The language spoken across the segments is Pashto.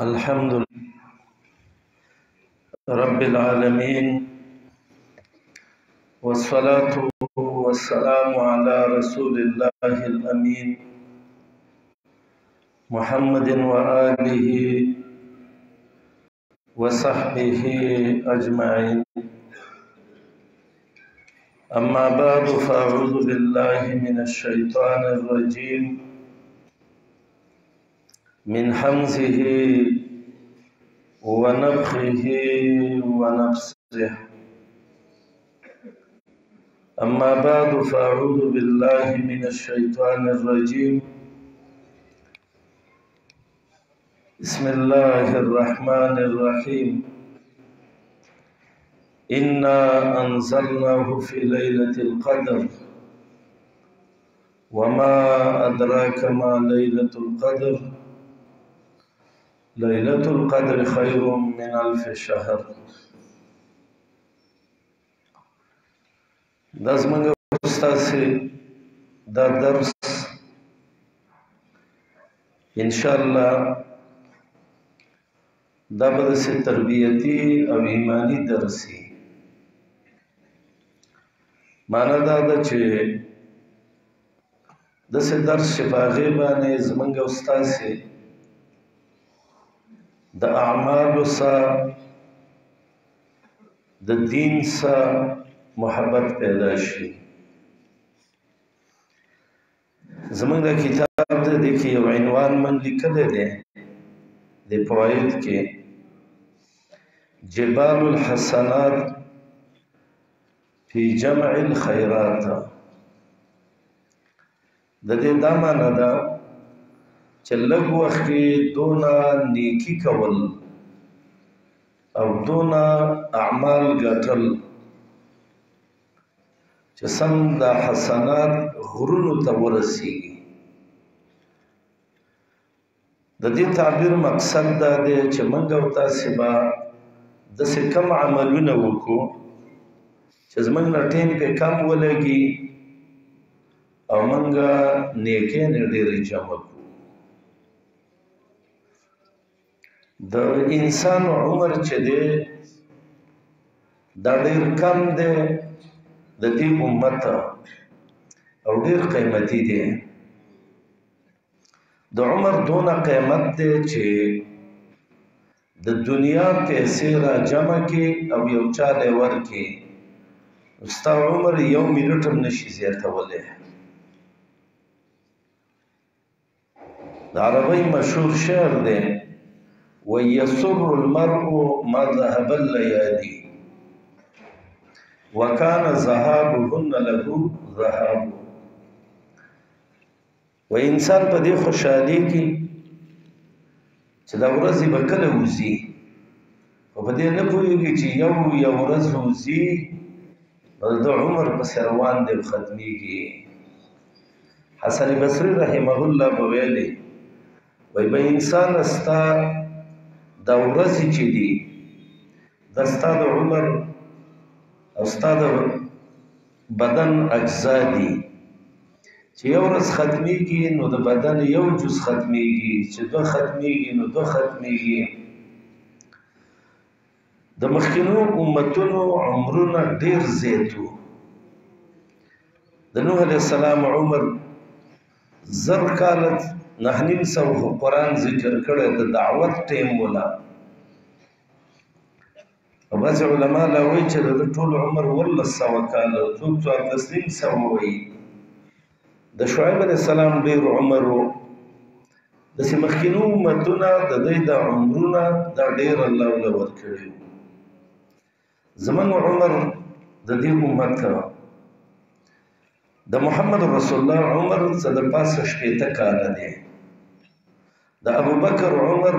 الحمد لله رب العالمين، والصلاة والسلام على رسول الله الأمين محمد وآله وصحبه أجمعين. أما بعد، فأعوذ بالله من الشيطان الرجيم من حمزه ونفخه ونفسه. أما بعد، فأعوذ بالله من الشيطان الرجيم. بسم الله الرحمن الرحيم. إنا أنزلناه في ليلة القدر وما أدراك ما ليلة القدر. ليلة القدر خير من 1000 شهر. دا زمونږ استاد دا درس انشاءالله دا به داسې تربیتي او ایمانی درس وي. معنا دا ده چې داسې درس چې په هغې باندې زمونږ استاد د اعمالو سره د دین سره محبت پیدا شي. زمونږ دا کتاب دی، دې کې یو عنوان من لیکلی دی د فواید کې، جبال الحسنات فی جمع الخیرات. د دې دا معنی ده چې لږ وخت کې دونه نیکي کول او دونه اعمال ګټل چې سم د حسنات غرونو ته ورسیږي. د دې تعبیر مقصد دا دی چې موږ او تاسې به داسې کم عملونه وکړو چې زموږ نه ټیم پې کم ولګي او موږ نیکۍ نه ډېرې جمع کړو. د انسان عمر چې دی دا ډېر کم دی د دې امت او ډېر قیمتي دی. د عمر دونه قیمت دی چې د دنیا پیسې را جمع کې او یو چا دی ورکې، ستا عمر 1 منټ هم نشي زیاتولی. د عربۍ مشهور شعر دی، وَيَسُرُّ الْمَرْءُ مَا ذَهَبَ اللَّيَالِي وَكَانَ ذَهَابُهُنَّ لَهُ ذَهَابٌ. و انسان په دې خوشحالي کې چې دا ورځې به کله وځي، خو په دې نه پوهېږي چې یو ورځ وځي نو د عمر پسې روان دی، ختمېږي. حسن بصري رحمه الله به ویلې، وایي به انسان ستا دا ورځې چې دي دا ستا د عمر او ستا د بدن اجزا دي، چې یو ورځ ختمېږي نو د بدن یو جز ختمېږي، چې 2 ختمېږي نو 2 ختمېږي. د مخکینو امتونو عمرونه ډېر زیات وو. د نوح علیه السلام عمر 1000 کاله 950 قرآن ذکر کړی، د دعوت ټیم ولا. او بعضې علما لا وایي چې د ټول عمر 1100 کاله، څوک 1400 وایي. د شعیب علیه السلام ډېر عمر و. داسې مخکینو امتونه د دوی د عمرونه دا ډېر الله له ورکړي وو. زموږ عمر د دې امت د محمد رسول الله عمر څه د پاسه 60 کاله دی. د ابوبکر عمر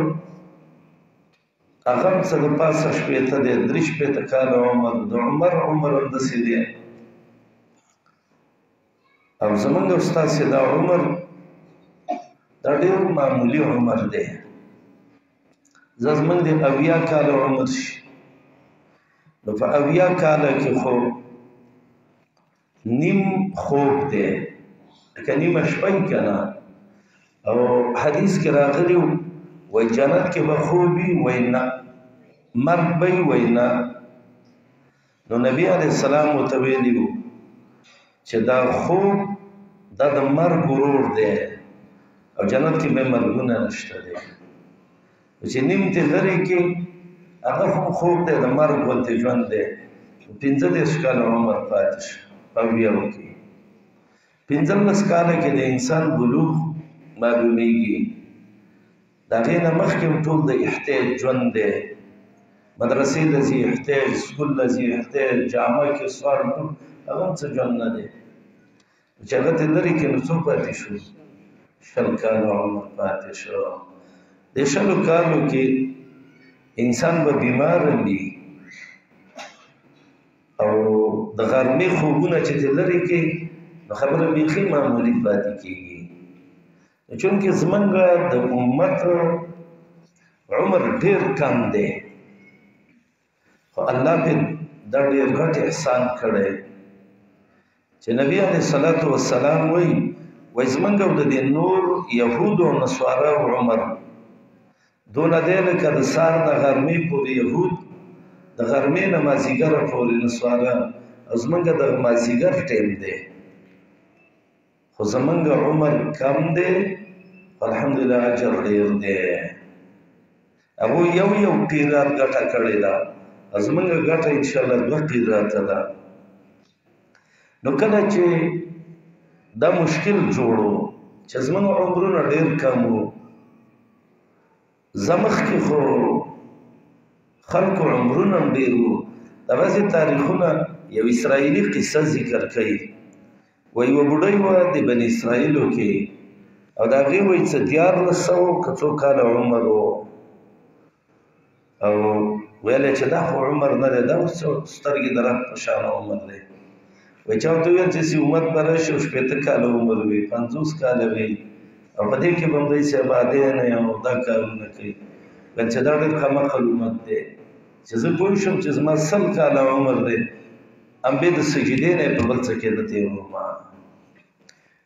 هغه څه د پاسه 60 دی، 63 کاله عمر. د عمر هم داسې دی. او زمونږ استاد دا عمر دا ډېر معمولي عمر دی. زمونږ د 80 کاله عمر شي نو په 80 کاله کې خو نیم خوب دی، لکه نیمه شپه یې که نه. او حدیث کې راغلی وای جنت کې به خوب وي وای نه مرګ به وي وای نه نو نبی علیه السلام ورته ویلي وو چې دا خوب دا د مرګ ورور دی او جنت کې به مرګونه نشته دی چې نیم ته لري کې هغه هم خوب دی د مرګ غوندې ژوند دی 15 کاله عمر پاتې شو په ویاو کې 15 کاله کې د انسان بلوغ معلومیږي د هغې نه مخکې ټول د احتیاج ژوند دی مدرسې له ځي احتیاج سکول له ځي احتیاج جامه کې سوار ټول هغه هم څه ژوند نه دی چې هغه ته لرې کې نو څو پاتې شو 20 کاله عمر پاتې شو د 20 کالو کې انسان به بیمار وي او د غرمې خوبونه چې ته لرې کې نو خبره بیخي معمولي پاتې کېږي چونکې زمونږ د امت عمر ډېر کم دی خو الله پې دا ډېر غټ احسان کړی چې نبی علیه الصلاة والسلام وایي زمونږ او د دې نور یهودو او نصاراو عمر دونه دی لکه د سهار نه غرمې پورې یهود د غرمې نه مازدیګره پورې نصارا او زمونږ د مازدیګر ټیم دی خو زمونږ عمر کم دی الحمدلله اجر ډېر دی هغوی یو قیرات ګټه کړې ده زمونږ ګټه انشاءالله 2 قیراته ده نو کله چې دا مشکل جوړو چې زمونږ عمرونه ډېر کم وو زمخ کې خو خلکو عمرونه هم ډېر وو د بعضې تاریخونه یو اسرائیلي قصه ذکر کوي وایي یوه بوډۍ وه د بني اسرائیلو کې او د هغې وایي څه 1400 که څو کاله عمر و او ویل چې دا خو عمر نه دی دا اوس سترګې د رب په شان عمر دی وایي چا ورته وویل چې امت به راشي او 80 کاله عمر وي 50 کاله وي او په دې کې به هم داسې ابادۍ نه او دا کارونه کوي ویل چې دا ډېر کمعقل امت دی چې زه پوه شم چې زما 100 کاله عمر دی امبې د سجدې نه په بل څه کې نه تېرومه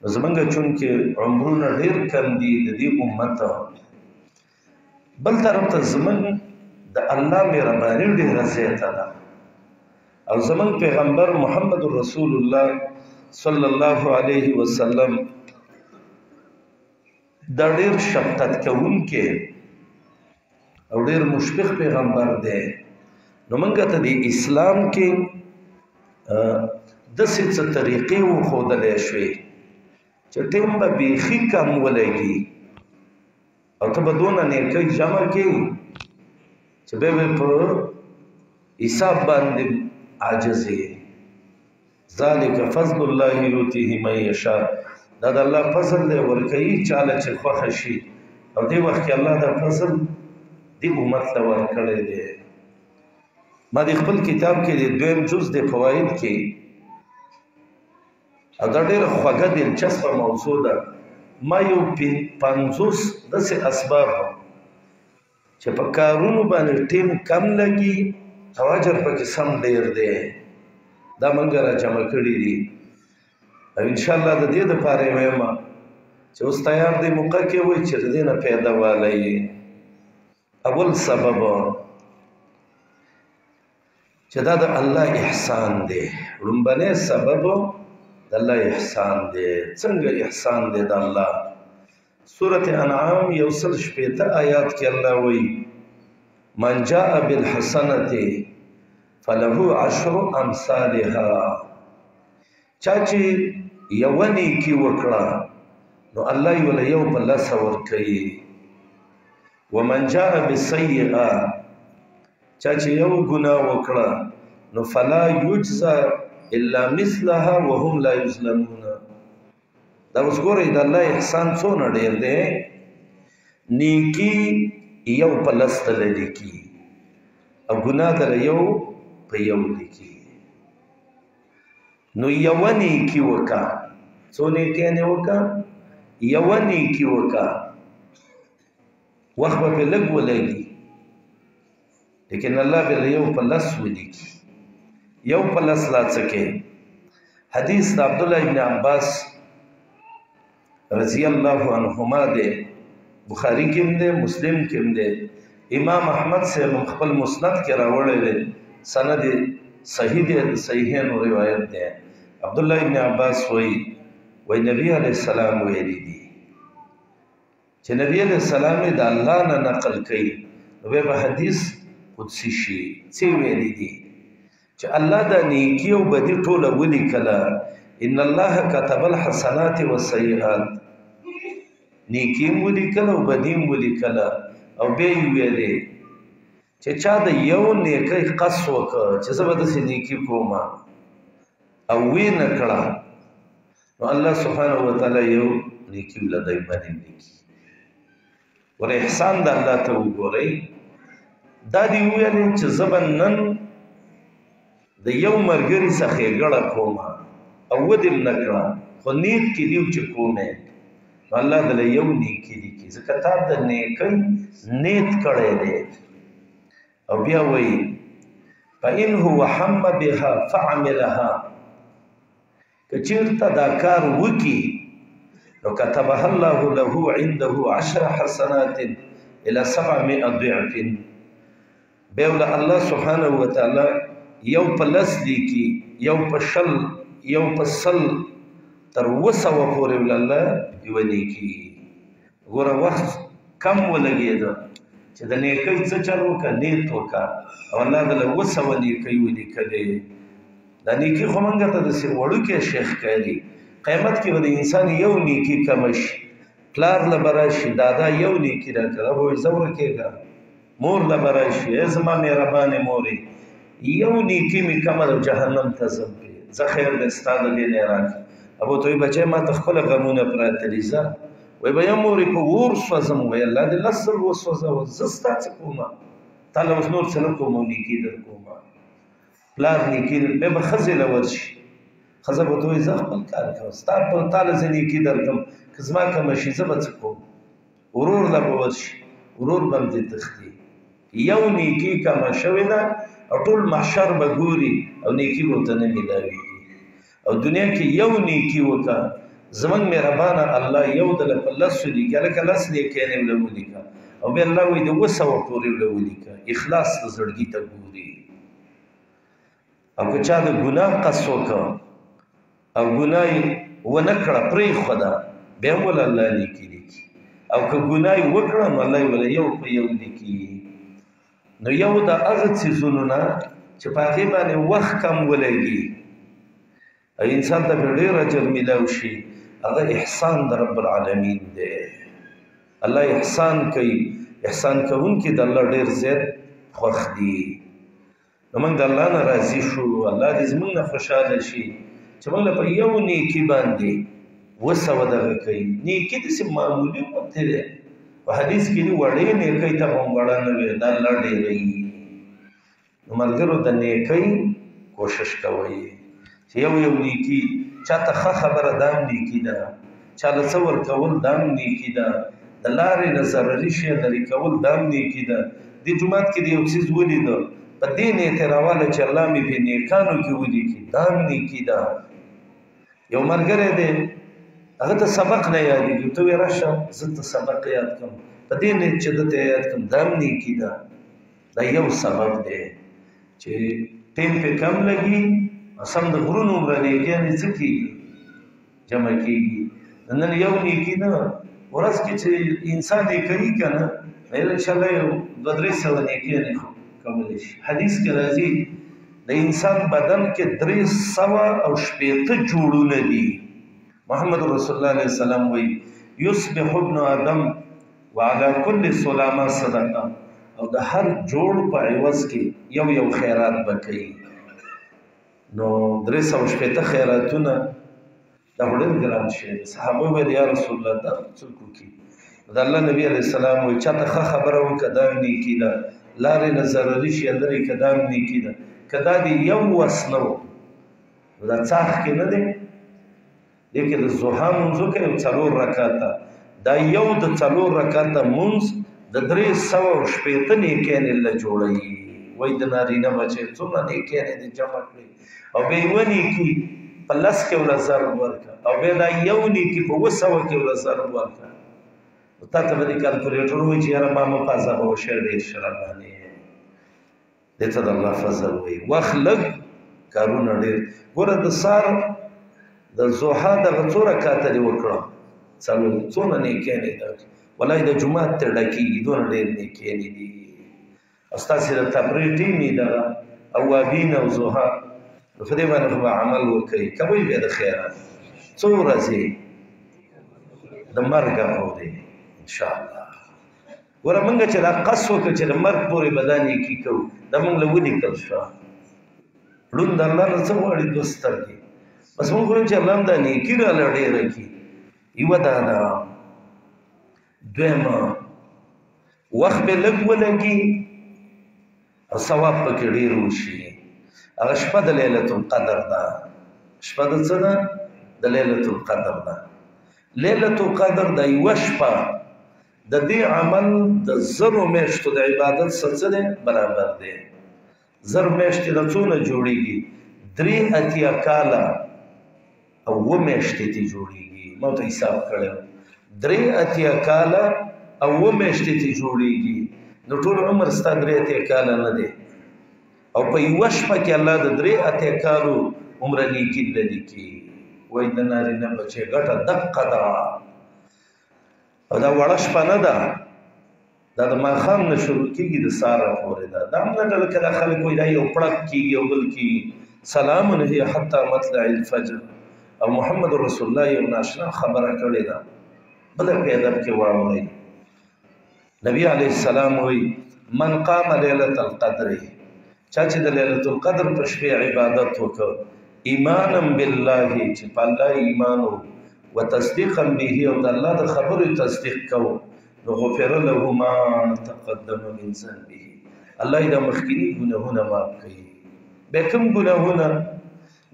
نو زمونږ چونکې عمرونه ډېر کم دي د دې امت بل طرف ته زمونږ د الله مهرباني ډېره زیاته ده او زمونږ پیغمبر محمد رسول الله صلی الله علیه وسلم دا ډېر شفقت کوونکی او ډېر مشفق پیغمبر دی نو موږ ته د اسلام کې داسې څه طریقې وښودلی شوې چې ټیم به بیخي کم ولګي او ته به دونه نیکۍ جمع کړې چې بیا به په حساب باندې عاجز یې ذلک فضل الله یؤتیه من یشاء دا د الله فضل دی ورکوي چاله چې خوښه شي او دې وخت کې الله دا فضل دې امت ته ورکړی دی ما د خپل کتاب کې د 2م جز د فواید کې او دا ډېره خوږه دلچسپه موضوع ده ما یو 50 داسې اسباب چې په کارونو باندې ټیم کم لګي او اجر پکې سم ډېر دی دا موږ را جمع کړي دي او انشاءالله د دې دپاره یې وایم چې اوس تیار دی موقع کې وایي چې د دې نه پیدا والی اول سبب چې دا د الله احسان دی لومبنی سبب د الله احسان دی څنګه احسان دی د الله سورة انعام 118 آیات کې الله وایي من جاء بالحسنة فله 10 امثالها چا چې یوه نیکي وکړه نو الله یې وله یو په 10 ورکوي ومن جاء بالسیئه چا چې یو ګناه وکړه نو فلا یجزا الا مثلها وهم لا یظلمون دا اوس ګورئ د الله احسان څونه ډېر دی نیکي یو په 10 ته لیکي او ګناه دله یو په یو لیکي نو یوه نیکي وکړه څو نیکیانې وکړه یوه نیکي وکړه وخت به پرې لږ ولګي لیکن الله به یو په 10 ولیکي یو په 10 لا څه کې حدیث د عبدالله ابن عباس رضی الله عنهما دی بخاری کې هم دی، مسلم کې هم دی. امام احمد صاحب خپل مسند کې راوړی دی، سند صحیح دی، صحیحین روایت دی. عبدالله ابن عباس وی نبی علیہ السلام ویلی دی چې نبی علیہ السلام د الله نه نقل کوي نو به حدیث قدسی شي. څه ویلی دی چې الله د نیکی او بدی ټوله ولیکله. ان الله كتب الحسنات والسيئات، نیکی هم ولیکله او بدی هم ولیکله. او بیا یې ویلې چې چا د یو نیکۍ قص وکړه چې زه به داسې نیکي کوم او وی نه کړه نو الله سبحانه وتعالی یو نیکي له دی باندې لیکي. ور احسان د الله ته وګورئ. دا دې وویلې چې زه به نن د یو ملګري څخه ګړه کوم او ودې نه کړه خو نیت کې دیو چې کومې نو الله دله یو نیکي لیکي ځکه تا د نیکۍ نیت کړی دی. او بیا وایي فإن هو هم بها فعملها، که چېرته دا کار وکړي نو كتبها الله له عنده 10 حسنات إلى 700 ضعف. بیا له الله سبحانه وتعالی یو په لس لیکي، یو په شل، یو په سل، تر 200 پورې ول الله یو نیکي. ګوره وخت کم ولګېده چې د نیکۍ څه چل وکړه، نیت وکړه او الله دله 200 نیکۍ ولیکلې. دا نیکي خو موږ ته داسې وړوکی شیخ ښکاري، قیامت کې به د انسان یو نیکي کمه شي. پلار له به راشي دادا یو نیکي راکړه، به وایي زه ورکېږه. مور له به راشي ای زما مهربانې مورې یو نیکي مې کمه ده جهنم ته ځم پرې، زه خیر دی ستا د دې نه یې راکړه. ابو ته وایي بچی ما ته خپله غمونه پراته دي، ځه. وایي به یا مورې په اور سوځم. وایي الله دې لس ځل وسوځوه، زه ستا څه کومه، تا له اوس نور څه نه کوم او نیکي در کومه. پلار نیکي بیا به ښځې له ورشي، ښځه به ته وایي زه خپل کار کوم، ستا تا له زه نیکي در کړم، که زما کمه شي زه به څه کوم. ورور له به ورشي، ورور به هم دې تښتي. یو نیکي کمه شوې ده او ټول محشر به ګوري او نیکي به ورته نه میلاوېږي. او دنیا کې یو نیکي وکړه، زمونږ مهربانه الله یو دله په لسو لیکي، هلکه لس نیکیانې ورله ولیکه او بیا الله وایي د 200 پورې ورله ولیکه. اخلاص د زړګي ته ګوري. او که چا د ګناه قصد وکړه او ګناه یې ونه کړه پرېښوده بیا هم ول الله نیکي لیکي. او که ګناه یې وکړه نو الله یې ول یو په یو لیکي. نو یو د هغه څیزونو نه چې په هغې باندې وخت کم ولګي او انسان ته به ډېر اجر میلاو شي، هغه احسان د رب العالمین دی. الله احسان کوي، احسان کوونکي د الله ډېر زیات خوښ دي. نو موږ د الله نه راضي شو، الله دې زموږ نه خوشحاله شي چې موږ له په یو نیکي باندې 200 دغه کوي. نیکي داسې معمولي غوندې دی، په حدیث کې دي وړې نیکۍ ته هم وړه نه وي، دا الله ډېروي. نو ملګرو د نیکۍ کوشش کوئ چې یو یو نیکي چاته ښه خبره دا هم نیکي ده، چا له څه ورکول دا هم نیکي ده، د لارې نه ضرري شی لرې کول دا هم نیکي ده. دې جومات کې د یو څیز ولیده په دې نیت یې راواله چې الله مې په نیکانو کې ولیکي، دا هم نیکي ده. یو ملګری دی هغه ته سبق نه یادېږي، ته وایې راشه زه ته سبق یاد کړم، په دې نیت چې ده ته یاد کړم دا هم نیکي ده. دا یو سبب دی چې ټیم پې کم لګي، سم د غرونو عمره نیکیانې څه کېږي جمع کېږي. نن یو نیکي نه ورځ کې چې انسان یې کوي که نه انشاءالله یو 200-300 نیکیانې کولی شي. حدیث کې راځي د انسان بدن کې 380 جوړونه دي. محمد رسول الله علیه السلام وایي یصبح ابن آدم وعلى كل سلامه صدقه، او د هر جوړ په عوض کې یو یو خیرات به کوي. نو 380 خیراتونه دا ډېر ګران شی دی. صحابه ویل یا رسول الله دا څوک وکړي؟ د الله نبي علیه السلام وایي چاته ښه خبره وکړه دا هم نیکي ده، لارې نه ضرري شی لرې کړه دا هم نیکي ده. که دا د یو وس نه و نو دا څاښ کې نه دی، دې کې د ضحا مونځ وکړه یو 4 رکاته، دا یو د 4 رکاته مونځ د 380 نیکیانې له جوړوي. وایي د نارینه بچی څومره نیکیانې دې جمع کړي او بیا یوه نیکي په 10 کې ورله ضرب ورکړه او بیا دا یو نیکي په 200 کې ورله ضرب ورکړه. تا ته به دې کالکولیټر وایي چې یاره ما مه پازه به وشی ډېر ښه راباندې دې ته د الله فضل وایي وخت لږ کارونه ډېر ګوره د سار د ضحا دغه څو رکاته دې وکړه څونه نیکیانې ده والله د جومات ته ډکېږي دونه ډېر نیکیانې دي او ستاسې د تفریح ټیم یې دغه اوابین او ضحا نو په دې باندې خو به عمل وکړئ کوئ بیا د خیرات څو ورځې د مرګه پورې انشاءالله ګوره مونږ چې دا قص وکړو چې د مرګ پورې به دا نیکي کوو دا مونږ له ولیکل شوه ړوند د الله نه څه غواړي دوه سترګې بس مونږ غواړو چې الله هم دا نیکي راله ډېره کړي یوه دا ده دویمه وخت به لږ ولګي او ثواب پکې ډېر وشي هغه شپه د لیلة القدر ده شپه د څه ده د لیلة القدر ده لیلة القدر د یوه شپه د دې عمل د زرو میاشتو د عبادت سره څه دی برابر دی زر میاشتې د څونه جوړېږي 83 کاله او 7 میاشتې ته جوړېږي ما ته حساب کړی 83 کاله او 7 میاشتې ته جوړېږي نو ټول عمر ستا 83 کاله نه دی او په یوه شپه کې الله د 83 کالو عمره نیکي لیکي وایي د نارینه بچی ګټه دقه ده او دا وړه شپه نه ده دا د ماښام نه شروع کېږي د ساره پورې ده دا هم نه ډله که دا خلک وایي دا یو پړک کېږي او بل کېږي سلامون هي حتی مطلع الفجر او محمد رسول الله یو ناشنا خبره کړې ده بله په ادب کې واورئ نبی علیه السلام وایي من قام لیلة القدر چا چې د لیلة القدر په شپې عبادت وکړ ایمانا بالله چې په الله ایمان وتصدیقا به او د الله د خبرو تصدیق کو نو غفر له ما تقدم من ذنبه الله یې د مخکینی ګناهونه معاف کوي بیا کوم ګناهونه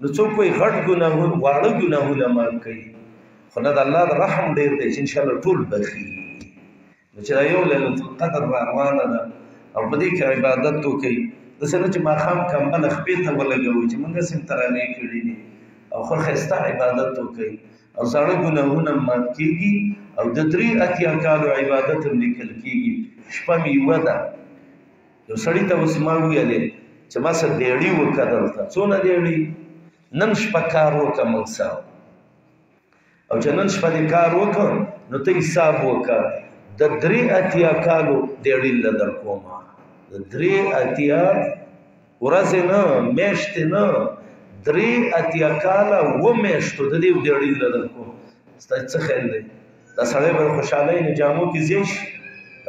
نو څوک وایي غټ ګناهونه واړه ګناهونه معاف کوي خو نه د الله د رحم ډېر دی چې انشاءالله ټول بخي نو چې دا یو لیلة القدر روانه ده او په دې کې عبادت وکړي داسې نه چې ماښام کمبله خپې ته ولګوئ چې موږ هسې ترانې کړي دي او ښه ښایسته عبادت وکړئ او زاړه ګناهونه مات کېږي او د 83 کالو عبادت هم لیکل کېږي شپه مې یوه ده یو سړي ته اوس ما ویلې چې ما سره دیړي وکړه دلته څونه دیړي نن شپه کار وکړه موږ سره او چې نن شپه دې کار وکړه نو ته حساب وکړه د 83 کالو دیړي له در کومه د 83 ورځې نه میاشتې نه 83 کاله 7 میاشتو د دې دیړي له در کوم ستا څه خیال دی دا سړی به د خوشحالۍ نه جامو کې ځای شي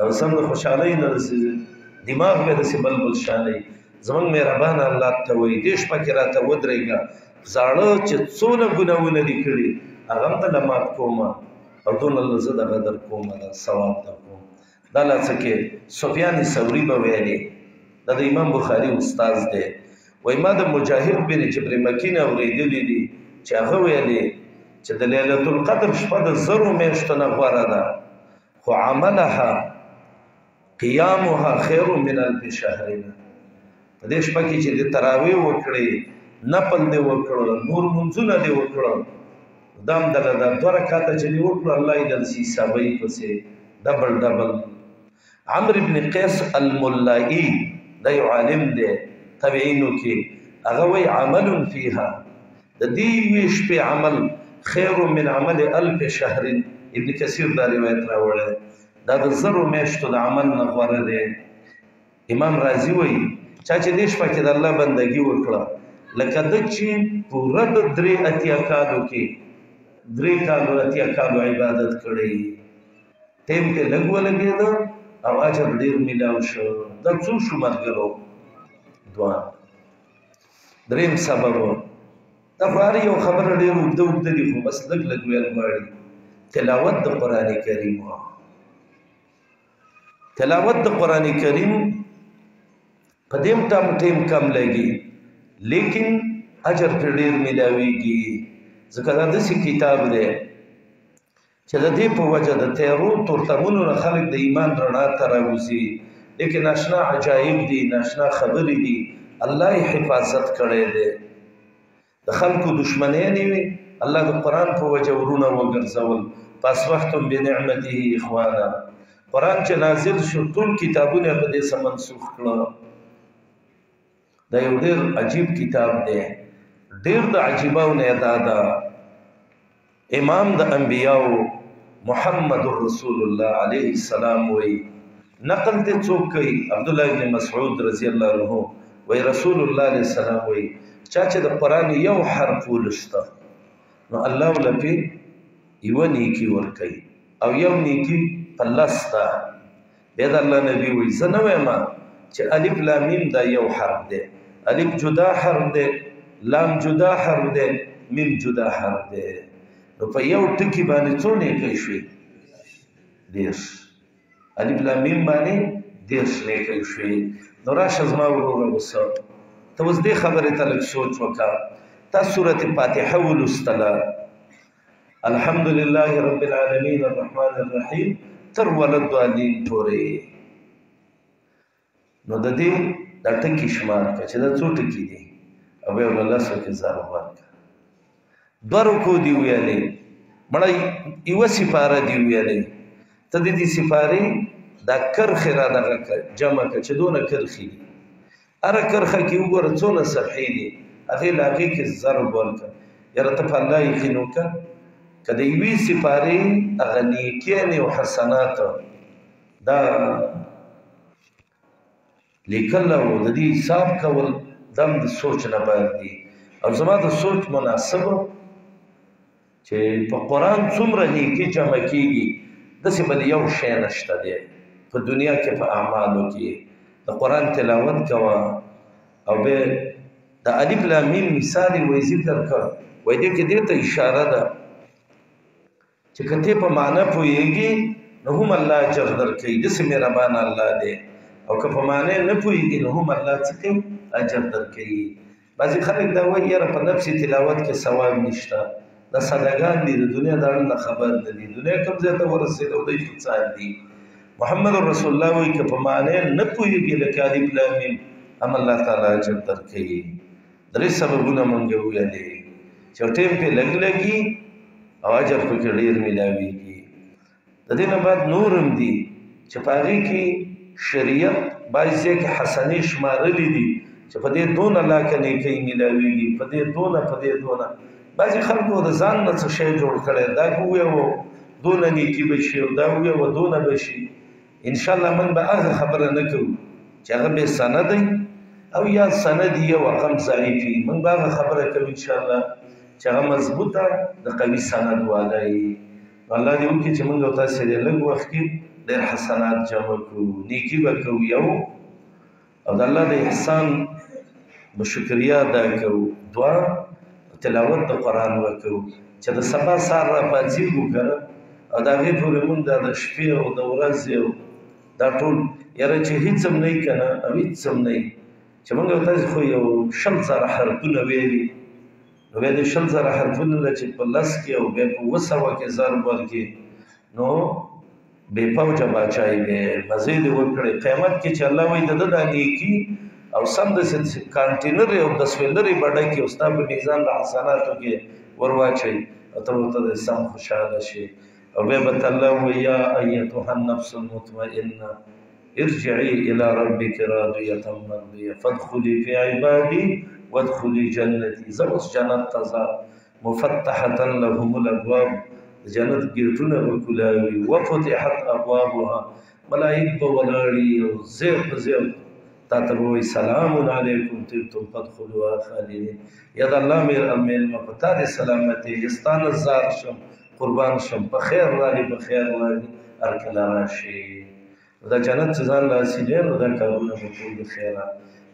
او سم د خوشحالۍ نه دماغ به داسې بلبل شانوي زمونږ مهربانه الله ته وایي دې شپه کې راته ودرېږه زاړه چې څونه ګناهونه دي کړي هغه هم ته له مات کومه او دونه له زه دغه در کومه دا ثواب در کوم دا لا څه کې سفیان ثوري به ویلې دا د امام بخاري استاذ دی وایي ما د مجاهد بن جبر مکي نه اورېدلي دي چې هغه ویلې چې د لیلة القدر شپه د زرو میاشتو نه غوره ده خو عملها قیامها خیر من الف شهر په دې شپه کې چې د تراویح وکړې نفل دې وکړه نور منځونه دې وکړه دا هم دله دا 2 رکعاته چې دې وکړه الله یې دلسي حسابوي پسې ډبل ډبل عمرو بن قیس الملائي دا یو عالم دی تابعینو کې هغه وایي عمل فیها د دې یوې شپې عمل خیر من عمل الف شهر ابن کثیر دا روایت راوړی دا د زرو میاشتو د عمل نه غوره دی امام رازي وایي چا چې دې شپه کې د الله بندګي وکړه لکه ده چې پوره د 83 کالو کې 3 کالو عبادت کړی ټیم کې لږ ولګېده او اجر ډېر میلاو شو دا څو شو ملګرو 2 دریم سبب دا خو هر یو خبره ډېر اوږده دي خو بس لږ لږ ویل غواړي تلاوت د قرآن کریم تلاوت د قرآن کریم په دې ټیم کم لګي لیکن اجر پر ډېر میلاویږي ځکه دا داسې کتاب دی چې د دې په وجه د تیرو تورتمونو نه خلک د ایمان رڼا ته راوځي لیکن ناشنا عجایب دي ناشنا خبرې دي الله یې حفاظت کړی دی د خلکو دشمنۍ نه وي الله د قرآن په وجه ورونه وګرځول فاصبحتم بنعمته اخوانا. قرآن چې نازل شو ټول کتابونه په دې سره منسوخ کړه. دا یو ډېر عجیب کتاب دی. ډېر د عجیبونه دا ده. امام د انبیاو محمد رسول الله علیه السلام وی نقل ته څوک کوي عبدالله ابن مسعود رضی الله عنه وی رسول الله علیه السلام وی چا چې د قرآن یو حرف ولسته نو الله ولپی یو نیکی ورکوي او یو نیکی په لس ده. بیا د الله نبی وی زه نه وایم چې الف لام میم دا یو حرف دی. الف جدا حرف دی، لام جدا حرف دی، میم جدا حرف دی. نو په یو ټکی باندې څو نیکۍ شوې؟ 10. الف لام میم باندې 10 نیکۍ شوې. نو راشه زما وروره اوسه ته اوس دې خبرې ته لږ سوچ وکړه. تا سورة فاتحه ولوستله الحمد لله رب العالمین الرحمن الرحیم تر وللضالین پورې. نو د دې دا ټکي شمار کړه چې دا څو ټکي دي او بیا ولله سو کې ضرب ورکړه. دوه رکو دی ویلې مړی یوه سپاره دی ویلې ته د دې سپارې دا کرښې را دغه جمع کړه چې دونه کرښې دي. هره کرښه کې وګوره څونه صفحې دي هغې له هغې کې ضرب ورکړه. یاره ته په الله یقین وکړه که د یوې سپارې هغه نیکیانې او حسنات دا لیکل او د دې حساب کول دا هم د سوچ نه باید دي. او زما د سوچ مناسبه چې په قرآن څومره نیکي جمع کېږي داسې به د یو شی نشته دی په دنیا کې په اعمالو کې. د قرآن تلاوت کوه او بیا د الف لام میم مثال یې وایي ذکر کړه وایي دې کې دې ته اشاره ده چې که ته په معنی پوهېږي نو هم الله اجر درکوي. داسې مهربان الله دی. او که په معنی نه پوهېږي نو هم الله څه کوي؟ اجر درکوي. بعضې خلک دا وایي یاره په نفس تلاوت کې ثواب نشته. دا صداګان دي د دنیا د اړه نه خبر نه دي. دنیا کوم ځای ته ورسېدو دوی فساد دي. محمد رسول الله وایي که په معنی نه پوهېږي لکه الف لام میم هم الله تعالی اجر درکوي. 3 سببونه مونږ وویلې چې ټیم پې لږ لګي او اجر پکې ډېر میلاویږي. د دې نه بعد نور هم دي چې په هغې کې شریعت بعضې ځای کې حسنې شمارلي دي چې په دې دونه لاکه نیکۍ میلاویږي په دې دونه. بعضې خلکو د ځان نه څه شی جوړ کړی دا وویوه دونه نیکي به شي او دا وویوه دونه به شي. انشاءالله موږ به هغه خبره نه کوو چې هغه بې سندی او یا سند یې او هغه هم ضعیفي. موږ به هغه خبره کوو انشاءالله چې هغه مضبوطه د قوي سند والا وي. الله دې وکړي چې موږ او تاسې د لږ وخت کې ډېر حسنات جمع کړو. نیکي به کوو یو او د الله د احسان به شکریه ادا کوو. دوه تلاوت د قرآن وکړو چې د سبا سهار را پاڅېږو که نه او د هغې پورې مونږ دا د شپې او د ورځې او دا ټول یاره چې هېڅ هم نه وي که نه او هېڅ هم نه وي چې مونږ او تاسې خو یو 100,000 حرفونه ویلي نو بیا د 100,000 حرفونه نه چې په 10 کې او بیا په 200 کې ضرب ورکړي نو بې پوجه باچایي دی. مزې دې وکړې قیامت کې چې الله وایي د ده دا نیکي او سم داسې کانټینر او د سویلرې بډه کې او ستا په میزان د حسناتو کې ور واچوي او ته ورته د سم خوشحاله شي. او بیا به ته الله وایي یا ایتها النفس المطمئنه ارجعي الى ربك راضیة مرضیة فادخلي في عبادي وادخلي جنتي. زه اوس جنت ته ځه مفتحة لهم الابواب جنت ګیټونه به کلاوي وفتحت ابوابها ملائک به ولاړي او ځای په ځای تا ته به وایي سلام علیکم طبتم فادخلوها خالدین. یا د الله میلمه په تا دې سلامتي ستا نه زار شم قربان شم په خیر رالي په خیر رالي هر کله راشي. دا جنت چې ځان له حاصلوي نو دا کارونه به ټول د خیره.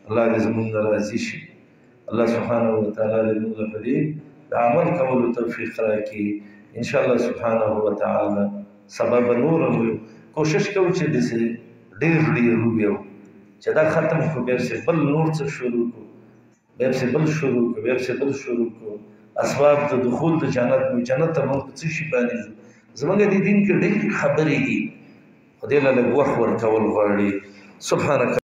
الله دې زموږ نه راضي شي. الله سبحانه وتعالی دې موږ له په دې د عمل کولو توفیق راکړي انشاءالله سبحانه وتعالی. سبب نور هم کوشش کوو چې داسې ډېر وویو چې دا ختم کړو بیا پسې بل نور څه شروع کړو بیا پسې بل شروع کړو بیا پسې بل شروع کړو. اسباب د دخول د جنت جنت ته موږ په څه شي باندې ځو؟ زموږ د دین کې ډېرې خبرې دي خو دې له لږ وخت ورکول غواړي. سبحانک